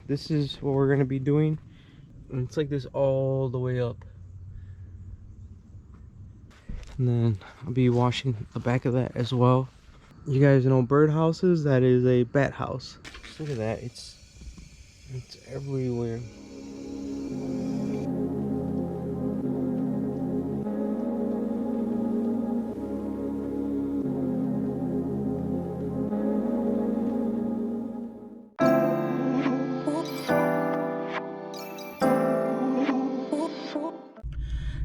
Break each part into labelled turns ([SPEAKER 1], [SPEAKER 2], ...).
[SPEAKER 1] This is what we're gonna be doing, and it's like this all the way up. And then I'll be washing the back of that as well. You guys know bird houses? That is a bat house. Just look at that. It's everywhere.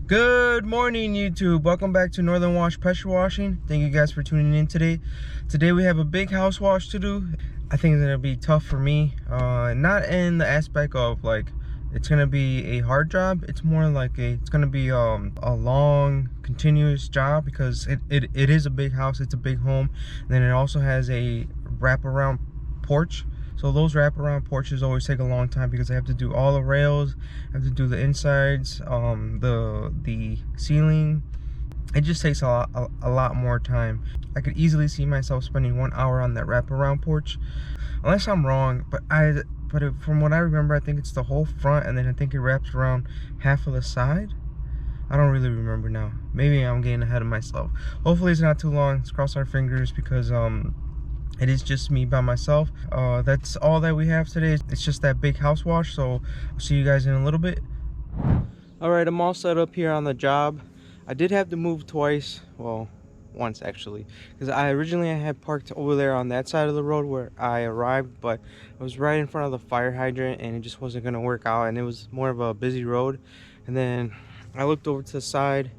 [SPEAKER 1] Good morning, YouTube. Welcome back to Northern Wash Pressure Washing. Thank you guys for tuning in today. Today we have a big house wash to do. I think it's gonna be tough for me. Not in the aspect of like it's gonna be a hard job. It's more like it's gonna be a long, continuous job because it is a big house. It's a big home. And then it also has a wraparound porch. So those wraparound porches always take a long time because I have to do all the rails, I have to do the insides, the ceiling. It just takes a lot more time. I could easily see myself spending 1 hour on that wraparound porch, unless I'm wrong. But from what I remember, I think it's the whole front, and then I think it wraps around half of the side. I don't really remember now. Maybe I'm getting ahead of myself. Hopefully it's not too long. Let's cross our fingers because it is just me by myself. That's all that we have today. It's just that big house wash, so I'll see you guys in a little bit. All right, I'm all set up here on the job. I did have to move twice, well, once actually, because I had parked over there on that side of the road where I arrived, but I was right in front of the fire hydrant and it just wasn't gonna work out, and it was more of a busy road. And then I looked over to the side,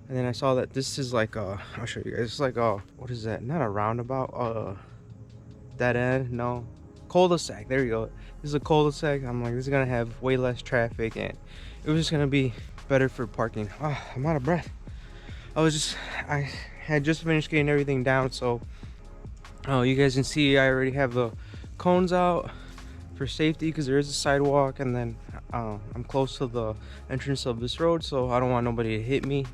[SPEAKER 1] and then I saw that this is like I'll show you guys. It's like what is that? Not a roundabout. Dead end? No, cul-de-sac. There you go. This is a cul-de-sac. I'm like, this is gonna have way less traffic, and it was just gonna be better for parking. I'm out of breath. I had just finished getting everything down, so you guys can see I already have the cones out for safety because there is a sidewalk, and then I'm close to the entrance of this road, so I don't want nobody to hit me.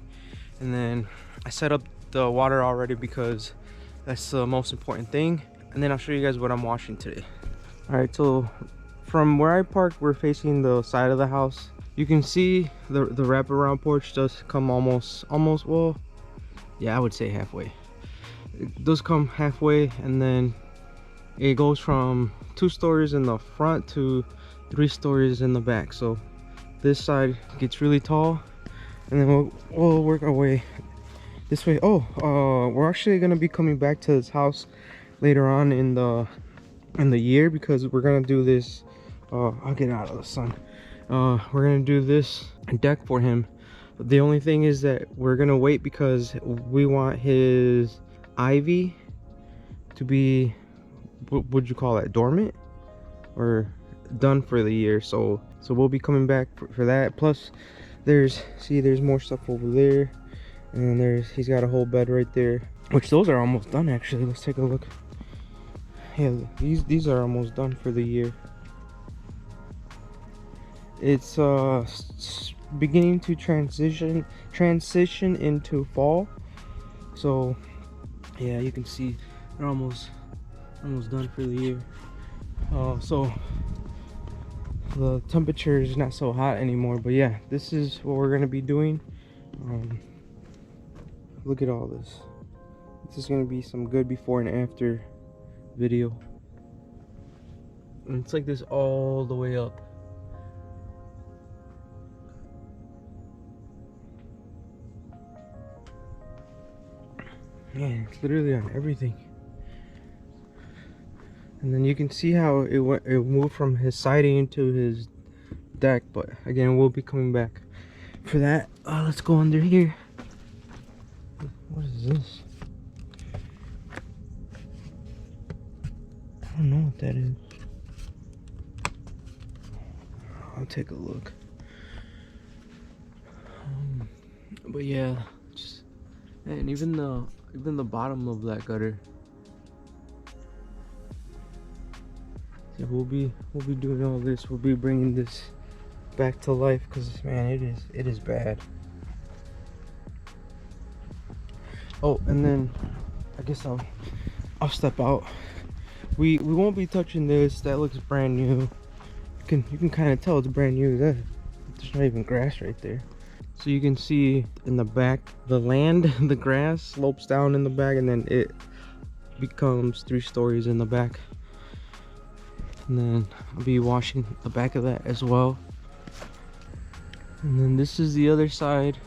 [SPEAKER 1] And then I set up the water already because that's the most important thing. And then I'll show you guys what I'm washing today. All right, so from where I parked, we're facing the side of the house. You can see the wraparound porch does come almost, well, yeah, I would say halfway. It does come halfway, and then it goes from 2 stories in the front to 3 stories in the back. So this side gets really tall, and then we'll work our way this way. We're actually gonna be coming back to this house later on in the year because we're gonna do this. I'll get out of the sun. We're gonna do this deck for him. The only thing is that we're gonna wait because we want his ivy to be, what would you call that, dormant or done for the year. So we'll be coming back for that. Plus there's more stuff over there, and then he's got a whole bed right there, which those are almost done actually. Let's take a look. Yeah, these are almost done for the year. It's beginning to transition into fall. So yeah, you can see they're almost done for the year. So the temperature is not so hot anymore, but yeah, this is what we're gonna be doing. Look at all this. This is gonna be some good before and after video, and it's like this all the way up. Man, it's literally on everything. And then you can see how it moved from his siding to his deck, but again, we'll be coming back for that. Let's go under here. What is this? I don't know what that is. I'll take a look. But yeah, and even the bottom of that gutter. Yeah, we'll be doing all this. We'll be bringing this back to life because, man, it is bad. Oh, and then I guess I'll step out. We won't be touching this. That looks brand new. You can kind of tell it's brand new. There's not even grass right there. So you can see in the back, the land, the grass slopes down in the back, and then it becomes 3 stories in the back. And then I'll be washing the back of that as well. And then this is the other side,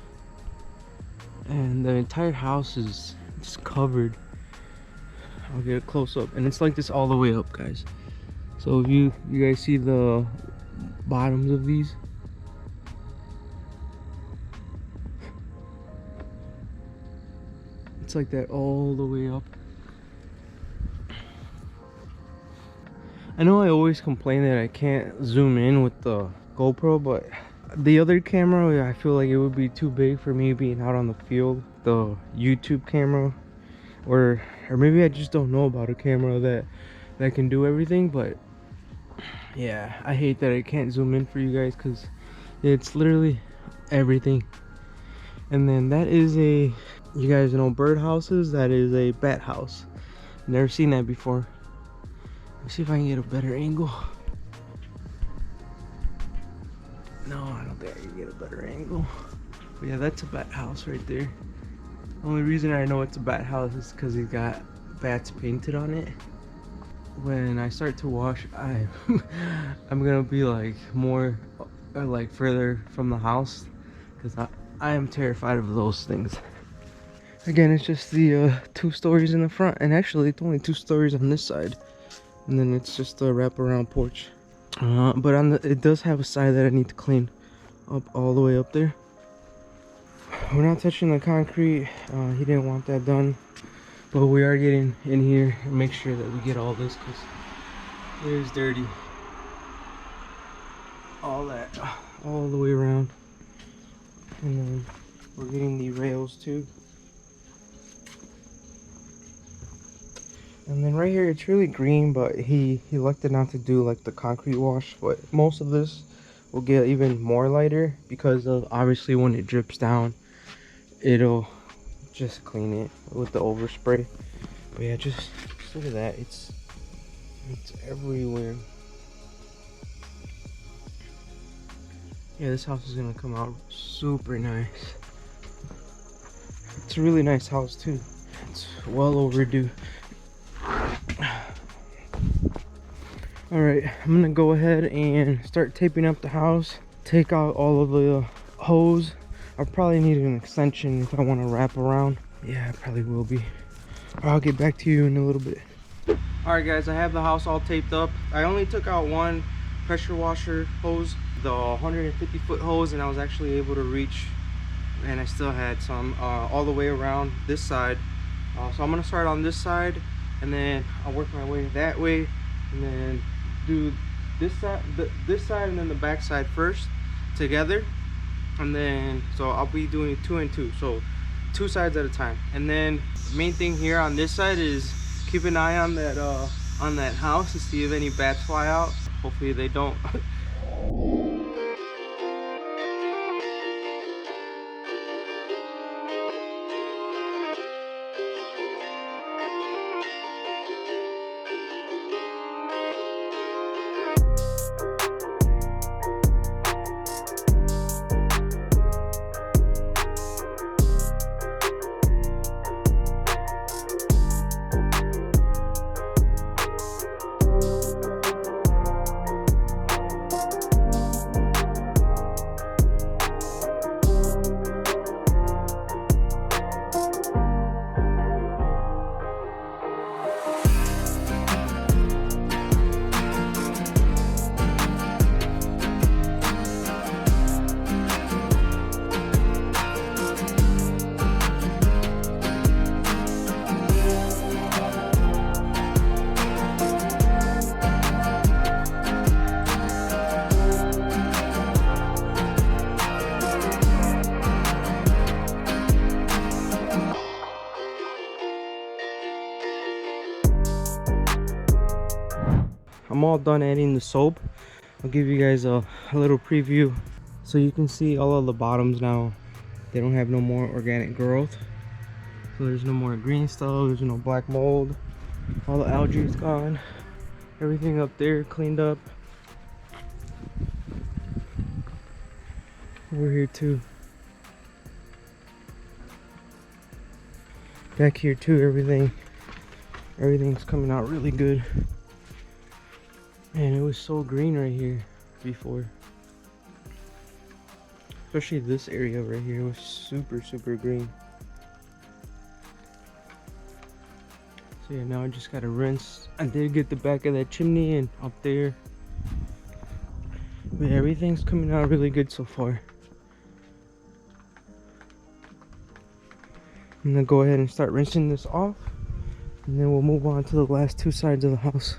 [SPEAKER 1] and the entire house is just covered. I'll get a close up, and it's like this all the way up, guys. So if you guys see the bottoms of these, it's like that all the way up. I know I always complain that I can't zoom in with the GoPro, but the other camera, I feel like it would be too big for me being out on the field. The YouTube camera, or maybe I just don't know about a camera that can do everything. But yeah, I hate that I can't zoom in for you guys, because it's literally everything. And then that is you guys know bird houses, that is a bat house. Never seen that before. Let's see if I can get a better angle. No, I don't think I can get a better angle. But yeah, that's a bat house right there. The only reason I know it's a bat house is because he's got bats painted on it. When I start to wash, I'm gonna be like more like further from the house, because I am terrified of those things. Again, it's just the 2 stories in the front, and actually it's only 2 stories on this side, and then it's just a wraparound porch. But it does have a side that I need to clean up all the way up there. We're not touching the concrete. He didn't want that done, but we are getting in here and make sure that we get all this, because there's dirty, all that, all the way around. And then we're getting the rails too. And then right here, it's really green, but he elected not to do like the concrete wash. But most of this will get even more lighter, because of obviously when it drips down, it'll just clean it with the overspray. But yeah, just look at that. It's everywhere. Yeah, this house is gonna come out super nice. It's a really nice house too. It's well overdue. Alright, I'm gonna go ahead and start taping up the house. Take out all of the hose. I'll probably need an extension if I want to wrap around. Yeah, I probably will be. I'll get back to you in a little bit. Alright guys, I have the house all taped up. I only took out one pressure washer hose, the 150 foot hose, and I was actually able to reach, and I still had some all the way around this side. So I'm gonna start on this side, and then I'll work my way that way, and then do this side and then the back side first together. And then so I'll be doing 2 and 2, so 2 sides at a time. And then the main thing here on this side is keep an eye on that house to see if any bats fly out. Hopefully they don't. I'm all done adding the soap. I'll give you guys a little preview. So you can see all of the bottoms now, they don't have no more organic growth. So there's no more green stuff, there's no black mold. All the algae is gone. Everything up there cleaned up. Over here too. Back here too, everything's coming out really good. Man, it was so green right here before. Especially this area right here was super green. So yeah, now I just gotta rinse. I did get the back of that chimney and up there. But everything's coming out really good so far. I'm gonna go ahead and start rinsing this off, and then we'll move on to the last two sides of the house.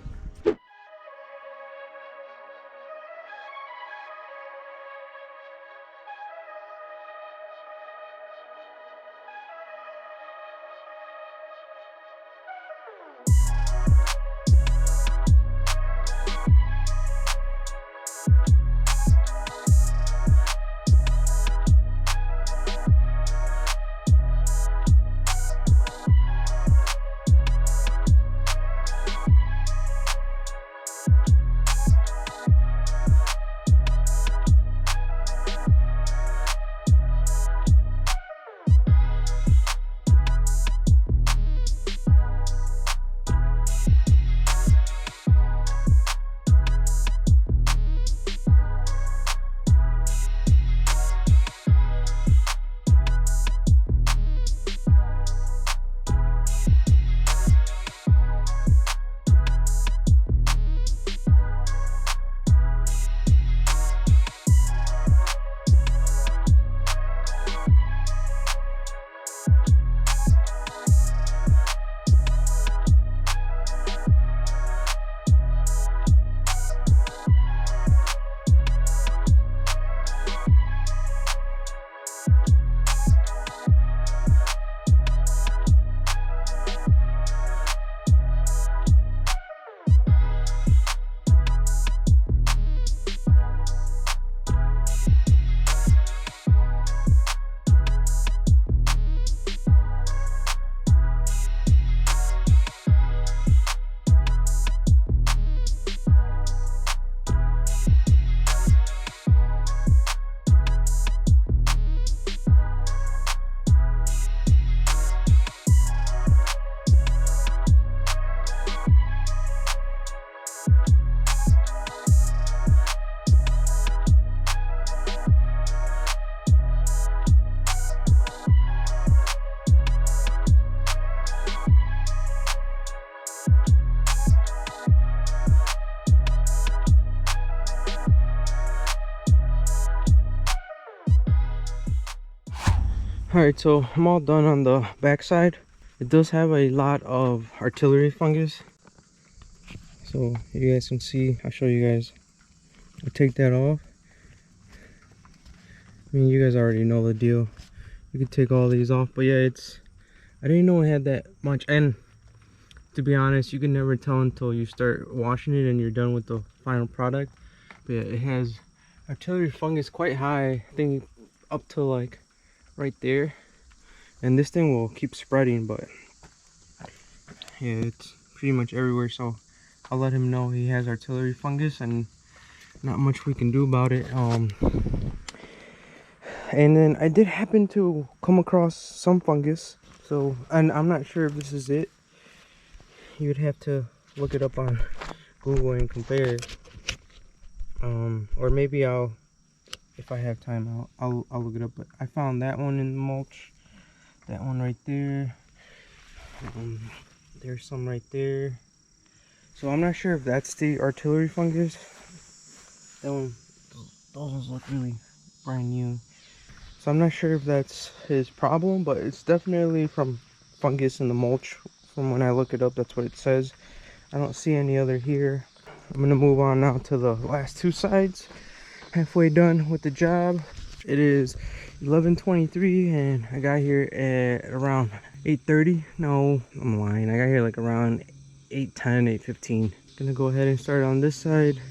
[SPEAKER 1] Alright, so I'm all done on the back side. It does have a lot of artillery fungus. So you guys can see, I'll show you guys. I'll take that off. I mean, you guys already know the deal. You can take all these off, but yeah, I didn't know it had that much. And to be honest, you can never tell until you start washing it and you're done with the final product. But yeah, it has artillery fungus quite high. I think up to like right there, and this thing will keep spreading, but yeah, it's pretty much everywhere. So I'll let him know he has artillery fungus and not much we can do about it. And then I did happen to come across some fungus, so, and I'm not sure if this is it. You would have to look it up on Google and compare it, or maybe if I have time, I'll look it up. But I found that one in the mulch, that one right there. There's some right there. So I'm not sure if that's the artillery fungus. That one, those ones look really brand new. So I'm not sure if that's his problem, but it's definitely from fungus in the mulch. From when I look it up, that's what it says. I don't see any other here. I'm gonna move on now to the last two sides. Halfway done with the job. It is 11:23 and I got here at around 8:30. No, I'm lying. I got here like around 8:10, 8:15. Gonna go ahead and start on this side.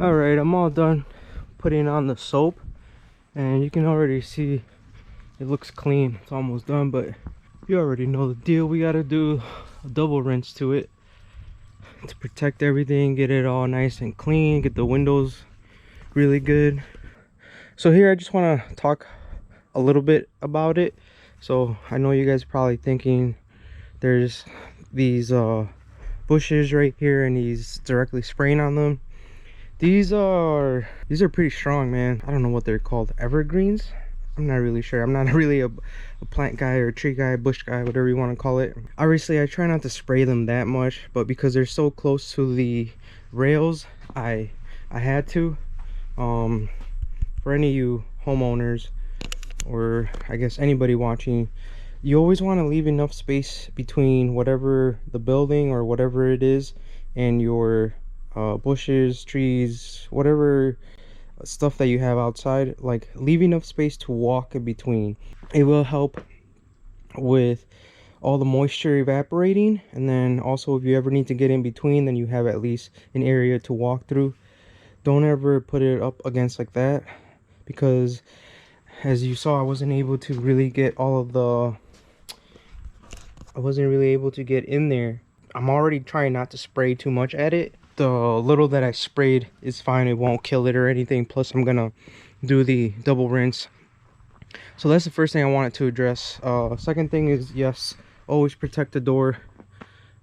[SPEAKER 1] All right, I'm all done putting on the soap, and you can already see it looks clean. It's almost done, but you already know the deal. We got to do a double rinse to it to protect everything, get it all nice and clean, get the windows really good. So here I just want to talk a little bit about it. So I know you guys are probably thinking there's these bushes right here and he's directly spraying on them. These are pretty strong, man. I don't know what they're called, evergreens. I'm not really sure. I'm not really a plant guy or tree guy, bush guy, whatever you want to call it. Obviously I try not to spray them that much, but because they're so close to the rails, I had to. For any of you homeowners, or I guess anybody watching, you always want to leave enough space between whatever the building or whatever it is and your bushes, trees, whatever stuff that you have outside. Like, leave enough space to walk in between. It will help with all the moisture evaporating, and then also if you ever need to get in between, then you have at least an area to walk through. Don't ever put it up against like that, because as you saw, I wasn't able to really get all of the I wasn't really able to get in there. I'm already trying not to spray too much at it. The little that I sprayed is fine, it won't kill it or anything. Plus I'm gonna do the double rinse. So that's the first thing I wanted to address. Second thing is, yes, always protect the door.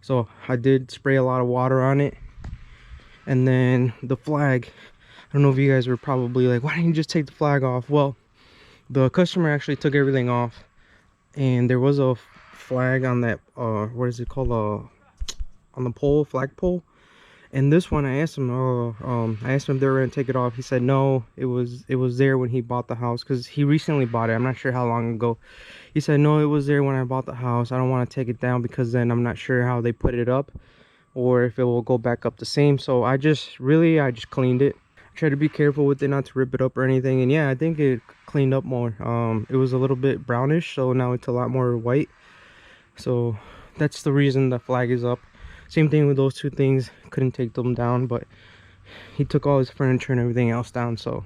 [SPEAKER 1] So I did spray a lot of water on it. And then the flag, I don't know if you guys were probably like, why didn't you just take the flag off? Well, the customer actually took everything off, and there was a flag on that what is it called, on the pole, flag pole. And this one, I asked him if they were gonna take it off. He said no, it was there when he bought the house, because he recently bought it. I'm not sure how long ago. He said no, it was there when I bought the house. I don't want to take it down because then I'm not sure how they put it up or if it will go back up the same. So I just cleaned it. I tried to be careful with it, not to rip it up or anything. And yeah, I think it cleaned up more. It was a little bit brownish, so now it's a lot more white. So that's the reason the flag is up. Same thing with those two things, couldn't take them down, but he took all his furniture and everything else down. So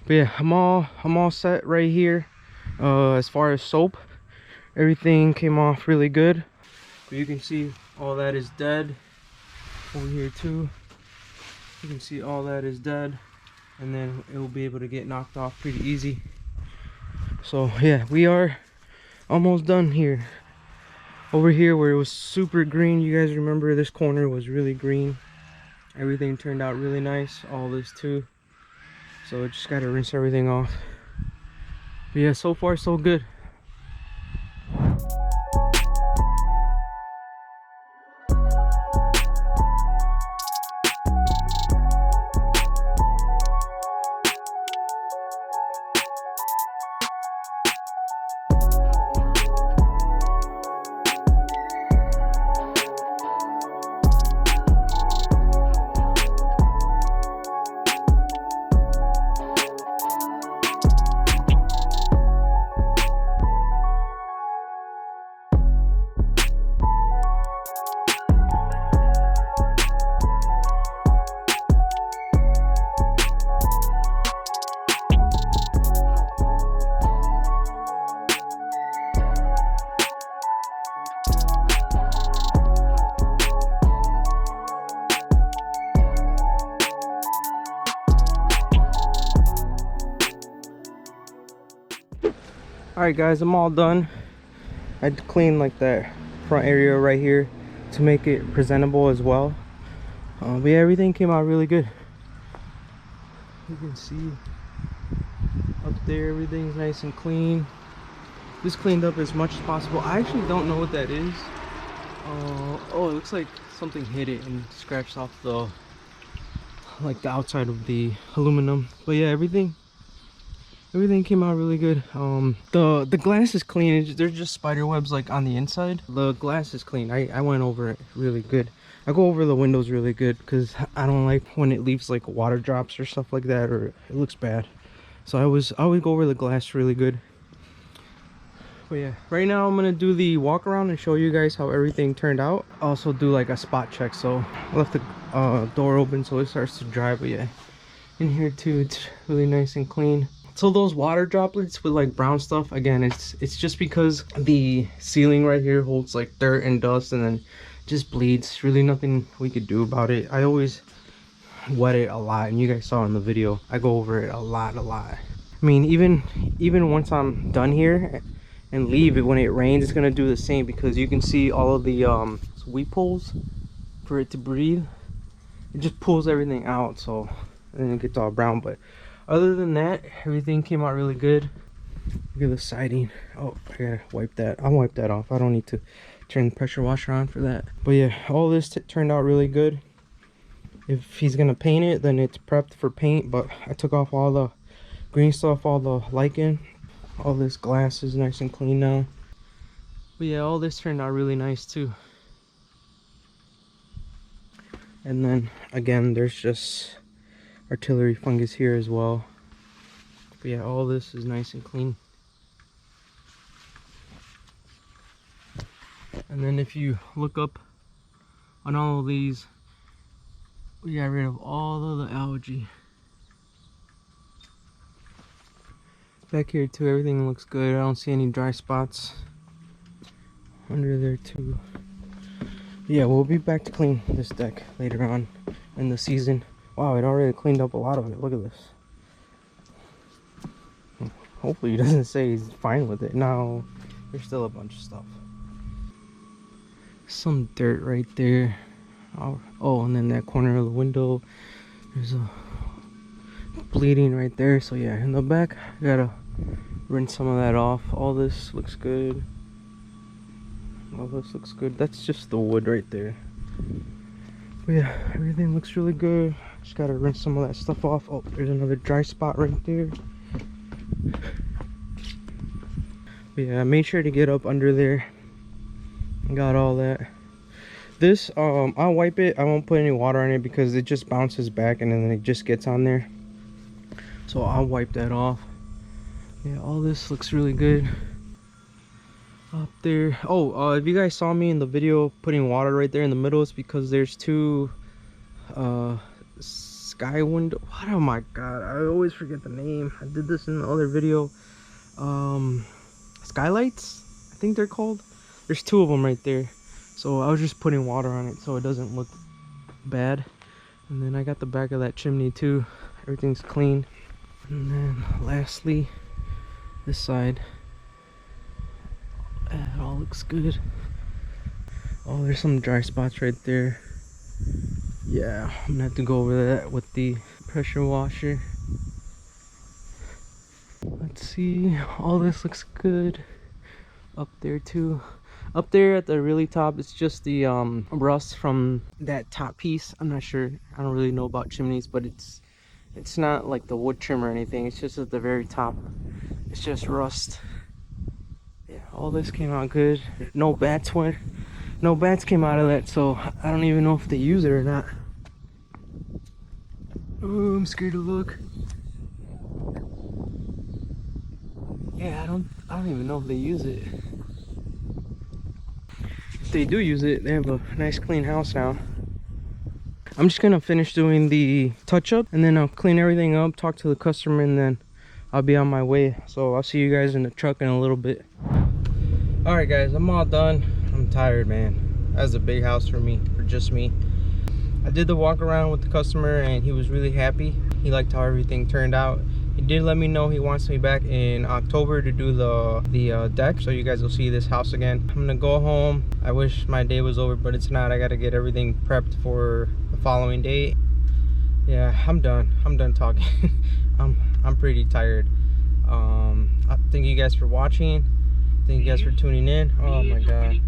[SPEAKER 1] but yeah, I'm all set right here. As far as soap, everything came off really good. But you can see all that is dead over here too. You can see all that is dead, and then it will be able to get knocked off pretty easy. So yeah, we are almost done here. Over here where it was super green, you guys remember this corner was really green. Everything turned out really nice, all this too. So I just gotta rinse everything off. But yeah, so far so good. Alright guys, I'm all done. I had to clean like that front area right here to make it presentable as well. But yeah, everything came out really good. You can see up there, everything's nice and clean. Just cleaned up as much as possible. I actually don't know what that is. Oh, it looks like something hit it and scratched off the outside of the aluminum. But yeah, everything came out really good. The glass is clean. There's just spider webs like on the inside. The glass is clean. I went over it really good. I go over the windows really good because I don't like when it leaves like water drops or stuff like that, or it looks bad. So I always go over the glass really good. But yeah, right now I'm gonna do the walk around and show you guys how everything turned out. Also do like a spot check. So I left door open so it starts to dry. But yeah, in here too, it's really nice and clean. So those water droplets with like brown stuff, again, it's just because the ceiling right here holds like dirt and dust and then just bleeds. Really nothing we could do about it. I always wet it a lot, and you guys saw in the video I go over it a lot. I mean, even once I'm done here and leave it, when it rains it's gonna do the same, because you can see all of the weep holes for it to breathe. It just pulls everything out, so and then it gets all brown. But other than that, everything came out really good. Look at the siding. Oh, I gotta wipe that. I'll wipe that off. I don't need to turn the pressure washer on for that. But yeah, all this turned out really good. If he's gonna paint it, then it's prepped for paint, but I took off all the green stuff, all the lichen. All this glass is nice and clean now. But yeah, all this turned out really nice too. And then again, there's just artillery fungus here as well. But yeah, all this is nice and clean. And then if you look up on all of these, we got rid of all of the algae. Back here too, everything looks good. I don't see any dry spots under there too. Yeah, we'll be back to clean this deck later on in the season. Wow, it already cleaned up a lot of it. Look at this. Hopefully he doesn't say he's fine with it. No, there's still a bunch of stuff. Some dirt right there. Oh, and then that corner of the window, there's a bleeding right there. So yeah, in the back, I gotta rinse some of that off. All this looks good. All this looks good. That's just the wood right there. But yeah, everything looks really good. Just gotta rinse some of that stuff off. Oh, there's another dry spot right there. But yeah, I made sure to get up under there. Got all that. This, I'll wipe it. I won't put any water on it because it just bounces back and then it just gets on there. So I'll wipe that off. Yeah, all this looks really good. Up there. Oh, if you guys saw me in the video putting water right there in the middle, it's because there's two sky window. What? Oh my god, I always forget the name. I did this in the other video. Skylights, I think they're called. There's two of them right there. So I was just putting water on it so it doesn't look bad. And then I got the back of that chimney too. Everything's clean. And then lastly, this side. It all looks good. Oh, there's some dry spots right there. Yeah, I'm gonna have to go over that with the pressure washer. Let's see. All this looks good. Up there too. Up there at the really top, it's just the rust from that top piece. I'm not sure. I don't really know about chimneys, but it's not like the wood trim or anything. It's just at the very top. It's just rust. Yeah, all this came out good. No bats came out of that, so I don't even know if they use it or not. Oh, I'm scared to look. Yeah, I don't even know if they use it. If they do use it, they have a nice clean house now. I'm just gonna finish doing the touch-up and then I'll clean everything up, talk to the customer, and then I'll be on my way. So I'll see you guys in the truck in a little bit. All right guys, I'm all done. I'm tired, man. That's a big house for me, for just me. I did the walk around with the customer and he was really happy. He liked how everything turned out. He did let me know he wants me back in October to do the deck, so you guys will see this house again. I'm gonna go home. I wish my day was over, but it's not. I gotta get everything prepped for the following day. Yeah, I'm done talking. I'm pretty tired. Thank you guys for watching. Thank you guys for tuning in. Oh my god,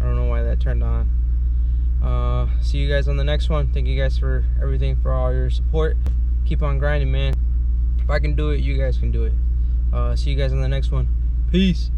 [SPEAKER 1] I don't know why that turned on. See you guys on the next one. Thank you guys for everything, for all your support. Keep on grinding, man. If I can do it, you guys can do it. See you guys on the next one. Peace.